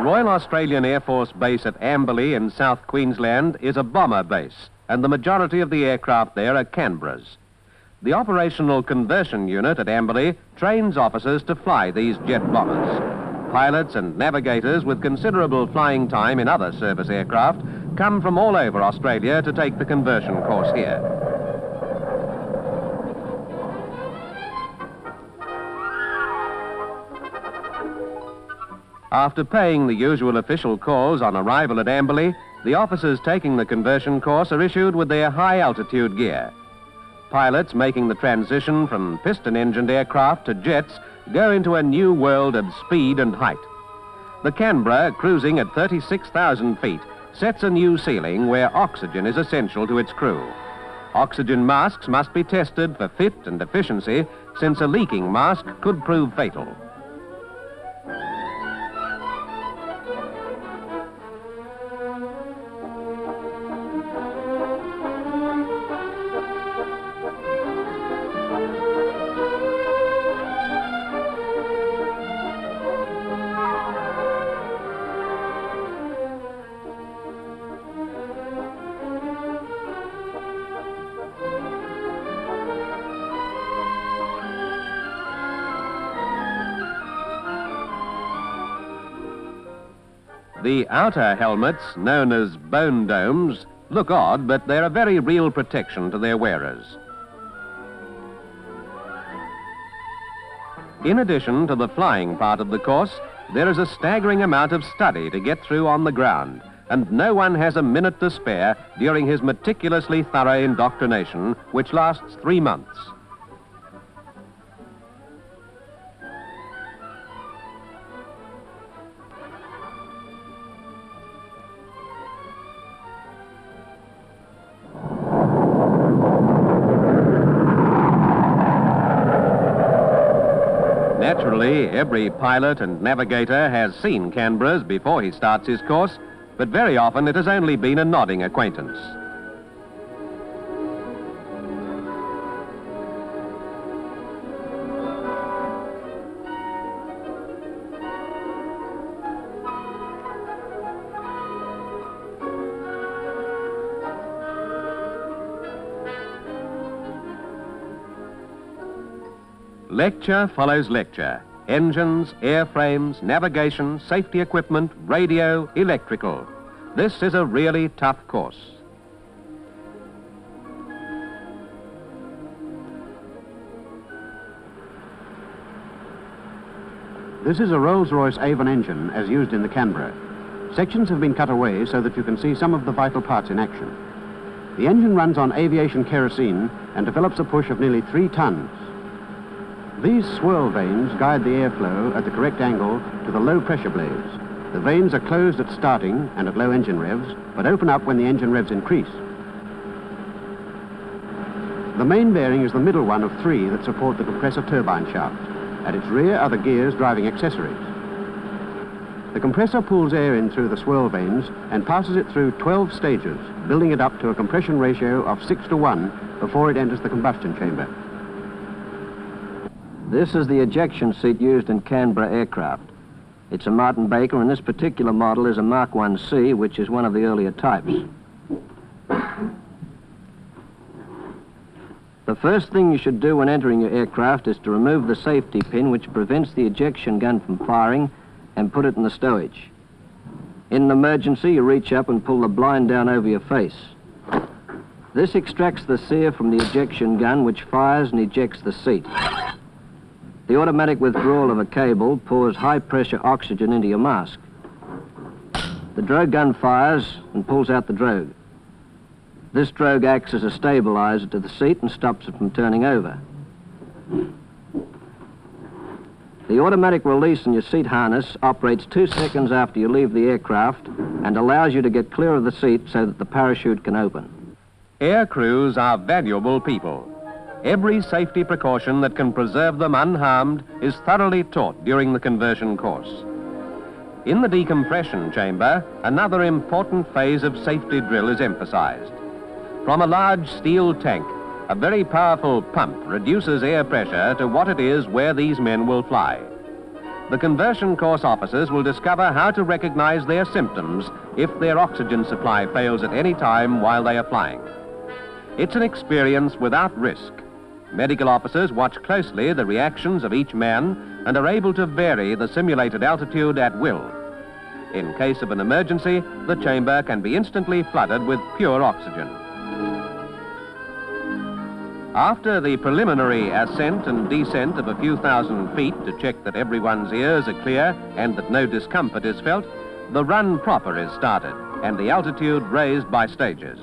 Royal Australian Air Force Base at Amberley in South Queensland is a bomber base, and the majority of the aircraft there are Canberras. The Operational Conversion Unit at Amberley trains officers to fly these jet bombers. Pilots and navigators with considerable flying time in other service aircraft come from all over Australia to take the conversion course here. After paying the usual official calls on arrival at Amberley, the officers taking the conversion course are issued with their high-altitude gear. Pilots making the transition from piston-engined aircraft to jets go into a new world of speed and height. The Canberra, cruising at 36,000 feet, sets a new ceiling where oxygen is essential to its crew. Oxygen masks must be tested for fit and efficiency, since a leaking mask could prove fatal. The outer helmets, known as bone domes, look odd, but they're a very real protection to their wearers. In addition to the flying part of the course, there is a staggering amount of study to get through on the ground, and no one has a minute to spare during his meticulously thorough indoctrination, which lasts 3 months. Naturally, every pilot and navigator has seen Canberras before he starts his course, but very often it has only been a nodding acquaintance. Lecture follows lecture. Engines, airframes, navigation, safety equipment, radio, electrical. This is a really tough course. This is a Rolls-Royce Avon engine as used in the Canberra. Sections have been cut away so that you can see some of the vital parts in action. The engine runs on aviation kerosene and develops a push of nearly 3 tons. These swirl vanes guide the airflow at the correct angle to the low pressure blades. The vanes are closed at starting and at low engine revs, but open up when the engine revs increase. The main bearing is the middle one of 3 that support the compressor turbine shaft. At its rear are the gears driving accessories. The compressor pulls air in through the swirl vanes and passes it through 12 stages, building it up to a compression ratio of 6:1 before it enters the combustion chamber. This is the ejection seat used in Canberra aircraft. It's a Martin Baker, and this particular model is a Mark 1C, which is one of the earlier types. The first thing you should do when entering your aircraft is to remove the safety pin which prevents the ejection gun from firing and put it in the stowage. In an emergency, you reach up and pull the blind down over your face. This extracts the sear from the ejection gun, which fires and ejects the seat. The automatic withdrawal of a cable pours high-pressure oxygen into your mask. The drogue gun fires and pulls out the drogue. This drogue acts as a stabilizer to the seat and stops it from turning over. The automatic release in your seat harness operates 2 seconds after you leave the aircraft and allows you to get clear of the seat so that the parachute can open. Air crews are valuable people. Every safety precaution that can preserve them unharmed is thoroughly taught during the conversion course. In the decompression chamber, another important phase of safety drill is emphasized. From a large steel tank, a very powerful pump reduces air pressure to what it is where these men will fly. The conversion course officers will discover how to recognize their symptoms if their oxygen supply fails at any time while they are flying. It's an experience without risk. Medical officers watch closely the reactions of each man and are able to vary the simulated altitude at will. In case of an emergency, the chamber can be instantly flooded with pure oxygen. After the preliminary ascent and descent of a few thousand feet to check that everyone's ears are clear and that no discomfort is felt, the run proper is started and the altitude raised by stages.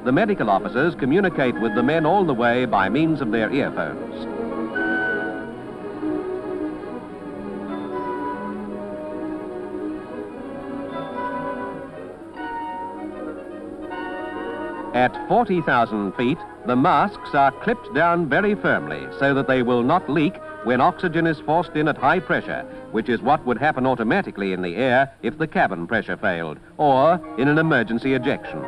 The medical officers communicate with the men all the way by means of their earphones. At 40,000 feet, the masks are clipped down very firmly so that they will not leak when oxygen is forced in at high pressure, which is what would happen automatically in the air if the cabin pressure failed, or in an emergency ejection.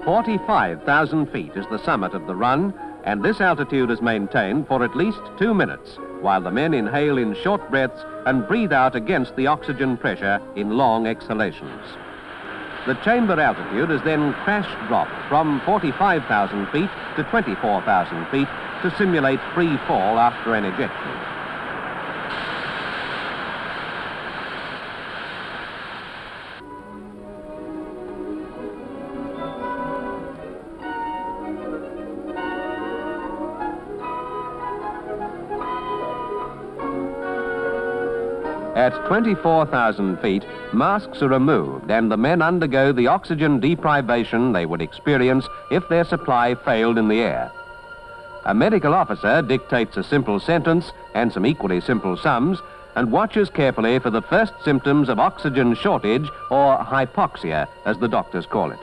"45,000 feet is the summit of the run, and this altitude is maintained for at least 2 minutes, while the men inhale in short breaths and breathe out against the oxygen pressure in long exhalations. The chamber altitude is then crash dropped from 45,000 feet to 24,000 feet to simulate free fall after an ejection. At 24,000 feet, masks are removed and the men undergo the oxygen deprivation they would experience if their supply failed in the air. A medical officer dictates a simple sentence and some equally simple sums and watches carefully for the first symptoms of oxygen shortage or hypoxia, as the doctors call it.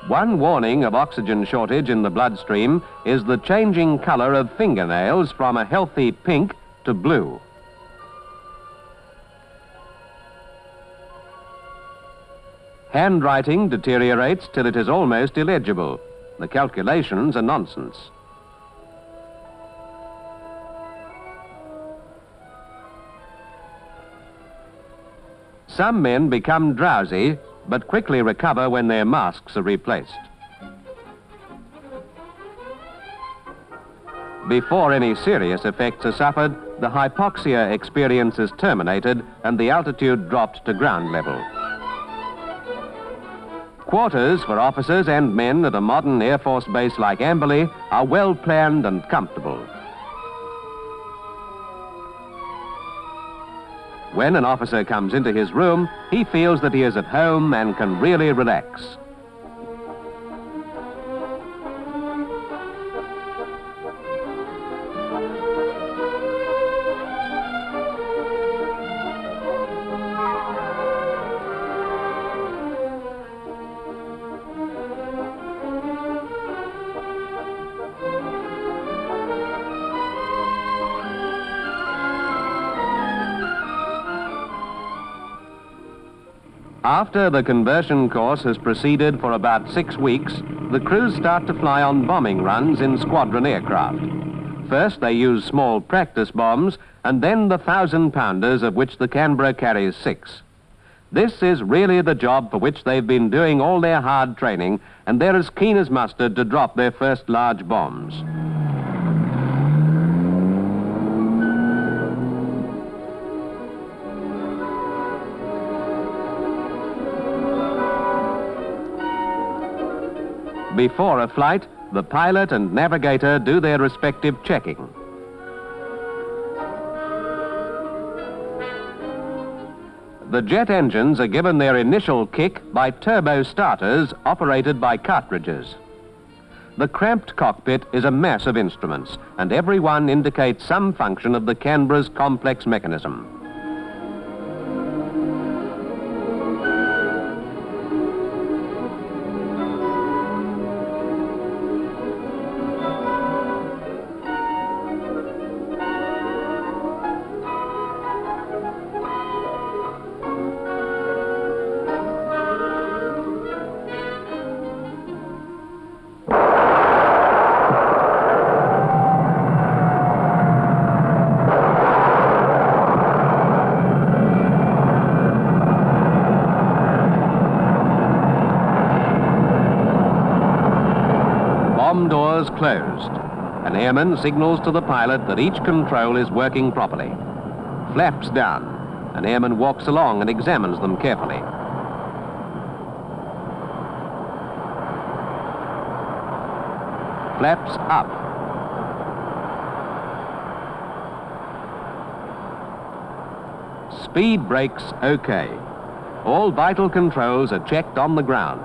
One warning of oxygen shortage in the bloodstream is the changing color of fingernails from a healthy pink to blue. Handwriting deteriorates till it is almost illegible. The calculations are nonsense. Some men become drowsy, but quickly recover when their masks are replaced. Before any serious effects are suffered, the hypoxia experience is terminated and the altitude dropped to ground level. Quarters for officers and men at a modern Air Force base like Amberley are well planned and comfortable. When an officer comes into his room, he feels that he is at home and can really relax. After the conversion course has proceeded for about 6 weeks, the crews start to fly on bombing runs in squadron aircraft. First, they use small practice bombs, and then the 1,000-pounders, of which the Canberra carries 6. This is really the job for which they've been doing all their hard training, and they're as keen as mustard to drop their first large bombs. Before a flight, the pilot and navigator do their respective checking. The jet engines are given their initial kick by turbo starters operated by cartridges. The cramped cockpit is a mass of instruments, and every one indicates some function of the Canberra's complex mechanism. closed. An airman signals to the pilot that each control is working properly. Flaps down. An airman walks along and examines them carefully. Flaps up. Speed brakes okay. All vital controls are checked on the ground.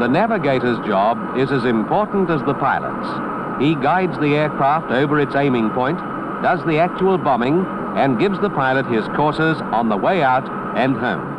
The navigator's job is as important as the pilot's. He guides the aircraft over its aiming point, does the actual bombing, and gives the pilot his courses on the way out and home.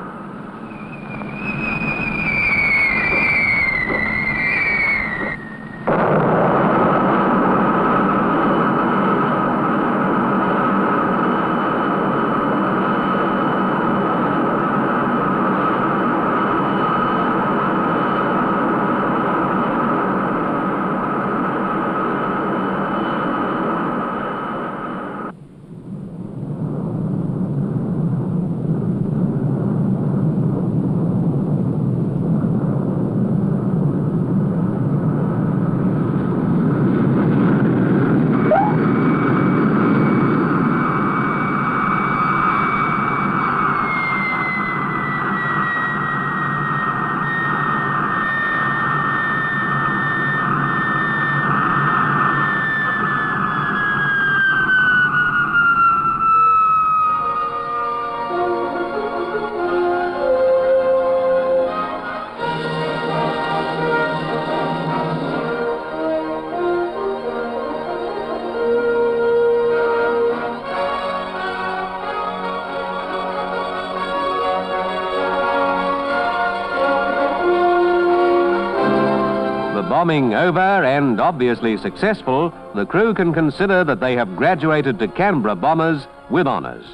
Bombing over and obviously successful, the crew can consider that they have graduated to Canberra bombers with honours.